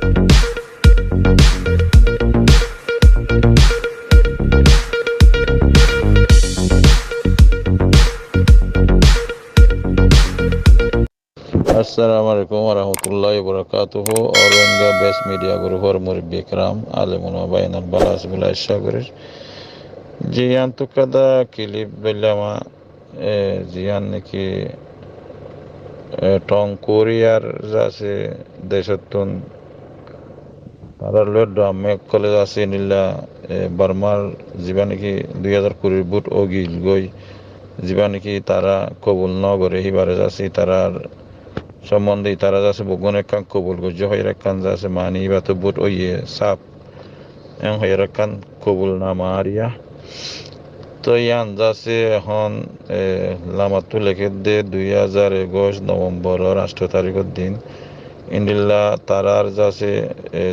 আসসালামু আলাইকুম ওরহমতুল্লাহি ওবরাকাতুহু অরঙ্গা বেস মিডিয়া গ্রুপর মুরব্বী کرام আলেমুন বাইনাল বালাস বিলা সাগরের জিয়ান তো কাদা কিলিপ বেলামা জিয়ান নাকি টং কোরিয়ার যাছে দেশতুন তারা লড মে কলেজ আছে নিলা বার্মার যিবা নাকি 2020 বুট অগিল গই যিবা নাকি তারা কবুল নগরে হিবারে যাছে তারার সম্বন্ধে তারা যাচ্ছে বগুন একখান কবুল গজ্জ হয়ে রাখান যাচ্ছে মানি বা তো বুট ওইয়ে সাপ এম হয়ে রাখান কবুল নামা আরিয়া তো ইয়ান যাচ্ছে এখন লামাতু লেখে দে 2021 নভেম্বরের 8 তারিখের দিন ইন্দিল্লা তারার যাচ্ছে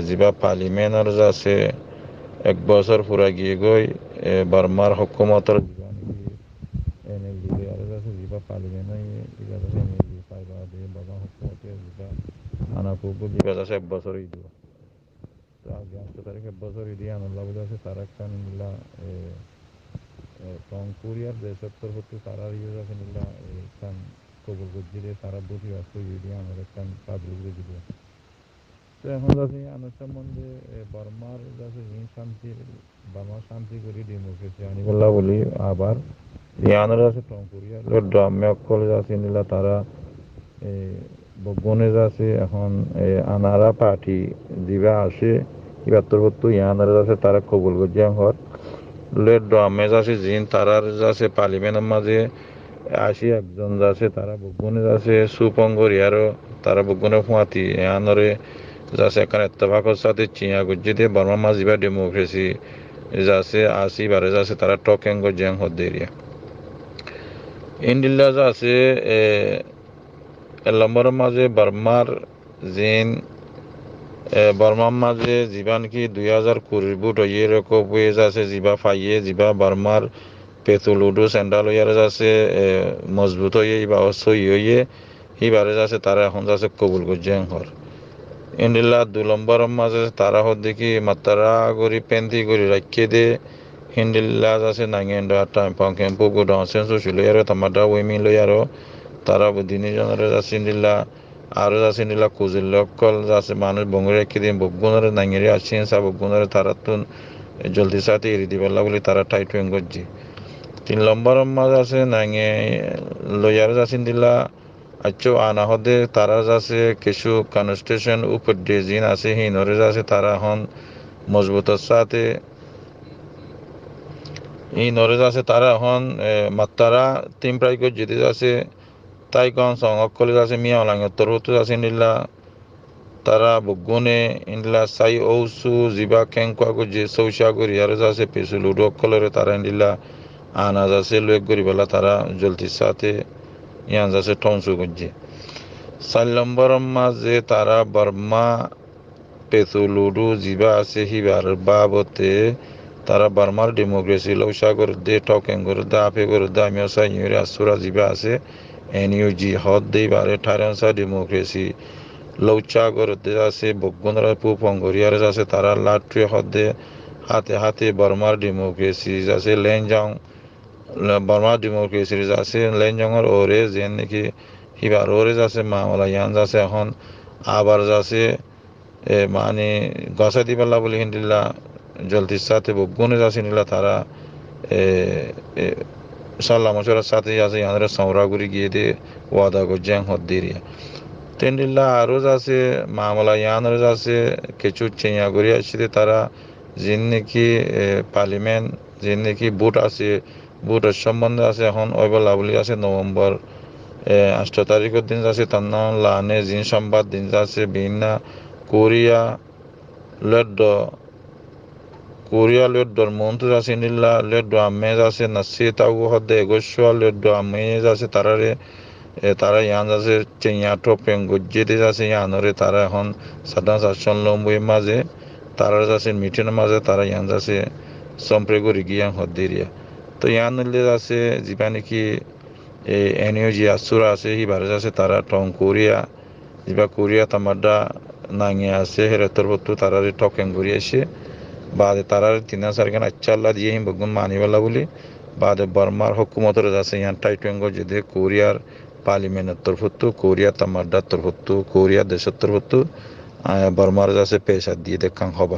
যিবা পার্লিমেন্টর যাচ্ছে 1 বছর পুরা গিয়ে গই বার্মার হকুমতর এনএলডি আর যাচ্ছে যিবা পার্লিমেন্ট ইবা যাচ্ছে এনএলডি পাইবা দে বাবা হকুমতে যিবা আনাকুবু যিবা যাচ্ছে 1 বছরই দিব তো আগে 8 তারিখ 1 বছরই দিয়ে আনাল্লা বলে আছে তারা একটা নিলা টং কোরিয়ার দেশত্তর হতে তারা ইয়ে যাচ্ছে নিলা খান কবুল গজ্জিরে তারা বুঝি আসতো ইয়ে আনার একটা পাবলিক দিল তো এখন যাচ্ছে আনার সম্বন্ধে বার্মার যাচ্ছে শান্তি বার্মার শান্তি করি ডেমোক্রেসি আনিবল্লা বলি আবার ইয়ানোর আছে টং কোরিয়ার ড্রামে অকল যাচ্ছে নিলা তারা বগনে যাচ্ছে এখন আনারা পার্টি দিবা আসে ইবাত্তর বত্তু ইয়ানোর যাচ্ছে তারা কবুল গজ্জিয়াং হর লেট ড্রামে যাচ্ছে জিন তারার যাচ্ছে পার্লিমেন্টের মাঝে আসি একজন যাচ্ছে তারা বগনে যাচ্ছে সুপঙ্গরি আরো তারা বগনে ফুয়াতি ইয়ানোরে যাচ্ছে এখানে ইত্তেফাকর সাথে চিয়া গজ্জি দিয়ে বার্মা মাঝিবা ডেমোক্রেসি যাচ্ছে আসি বারে যাচ্ছে তারা টকেন গজ্জিয়াং হর দেরিয়া ইন্ডিল্লা যাচ্ছে নম্বরের মাঝে বার্মার জিন বার্মার মাঝে যিবা নাকি 2020 বুট হইয়ে রকম হয়ে যাচ্ছে যিবা ফাইয়ে যিবা বার্মার পেতুলুডু স্যান্ডাল হইয়ারে যাচ্ছে মজবুত হইয়ে বা সই হইয়ে হিবারে যাচ্ছে তারা এখন যাচ্ছে কবুল গজ্জিয়াং হর ইন্ডিল্লা 2 নম্বরের মাঝে তারা হর দেখি মাত্রা গরি পেন্তি গরি রাখিয়ে দে হিন্দিল্লা যাচ্ছে নাঙেন্ডা টাইম পাঙ্কেন পুকু ডাউসেন সুশি লইয়ারো তামাডা ওয়েমি লইয়ারো তারা বুদ্ধিনি জনের যাচ্ছে ইন্দিল্লা আরও যাচ্ছে ইন্দিল্লা কুজিল অকল যাচ্ছে মানুষ বঙ্গরে রেখে দিন বগুনের নাঙেরি আসছেন সা বগুনের তারা তুন জলদি সাথে এরি দিবেলা বলে তারা টাইটুয়েন গজ্জি 3 নম্বরের মাঝে আছে নাঙে লইয়ারো যাচ্ছে ইন্দিল্লা আচ্ছো আনা হদে তারা যাচ্ছে কিছু কনস্টিটিউশন উপর দিয়ে জিন আছে হিনরে যাচ্ছে তারা হন মজবুতের সাথে এই নরেজ আছে তারা এখন মাত্তারা তিন প্রায় যেতে আছে তাই কন সংক কলেজ আছে মিয়া ওলাঙ্গ তোর হতে আছে নিলা তারা বগুনে ইনলা সাই ঔসু জিবা খেংকুয়া যে সৌসা করি আর আছে পেছু লুডো কলরে তারা ইনলা আনা যাচ্ছে লুয়েক করি বেলা তারা জলদির সাথে ইয়ান যাচ্ছে ঠংসু করছে 4 নম্বরের মাঝে তারা বার্মা পেছু লুডু জিবা আছে হিবার বাবতে তারা বার্মার ডেমোক্রেসি লৌসাগর দে টকেঙ্গর দা আপেগর দা মিয়সা ইউরে আসুরা জিবা আছে এনইউজি হদ দেই বারে ঠারেন্সা ডেমোক্রেসি লৌচাগর দে আছে বগুনরা পুপঙ্গরিয়ার আছে তারা লাট্রে হদ দে হাতে হাতে বার্মার ডেমোক্রেসি আছে লেনজাং বার্মার ডেমোক্রেসি আছে লেনজাংর ওরে যেন নাকি হিবার ওরে আছে মামলা ইয়ান আছে এখন আবার যাচ্ছে মানে গসা দিবাল্লা বলি হিন্দিল্লা জলদির সাথে বগুনে যাচ্ছে নিলা তারা সাল্লা মশলার সাথে আছে ইয়াদের সৌরাগুড়ি গিয়ে দিয়ে ওয়াদা গজ্জাং হদ্দিরিয়া তেন্ডিল্লা আরও যাচ্ছে মামলা ইয়ানের যাচ্ছে কিছু চেঁয়াগুড়ি আসছে তারা যিন নাকি পার্লিমেন্ট যিন নাকি বুট আছে বুটের সম্বন্ধে আছে এখন ওইবেলা বলি আছে নভেম্বর 8 তারিখের দিন যাচ্ছে তার নাম লানে জিন সংবাদ দিন যাচ্ছে বিনা কোরিয়া লেড কোরিয়া লেডর মন্ত্রী আছে নিলা লেড আমে যাচ্ছে নাসি তাগু হদে গোস্বা লেড আমে যাচ্ছে তারারে তারা ইয়ান যাচ্ছে চেঁয়া টপেং গজ্জেতে যাচ্ছে ইয়ানরে তারা এখন সাধারণ শাসন লম্বই মাঝে তারা যাচ্ছে মিটিনের মাঝে তারা ইয়ান যাচ্ছে সম্প্রে করি গিয়াং হদ্দিরিয়া তো ইয়ান নিলে যাচ্ছে যিবা নাকি এনইউজি আসুরা আছে সিবারে যাচ্ছে তারা টং কোরিয়া যিবা Korea তামাডা nange ase here torbottu tarare token guri ashe baade tarar tinan sargan achala diye him bugun mani bala boli baade Burmar hukumator ase yan taitengo jede Korear parliament torbottu Korea tamadda torbottu Korea desot torbottu Burmar ase pesha diye dekkan hoba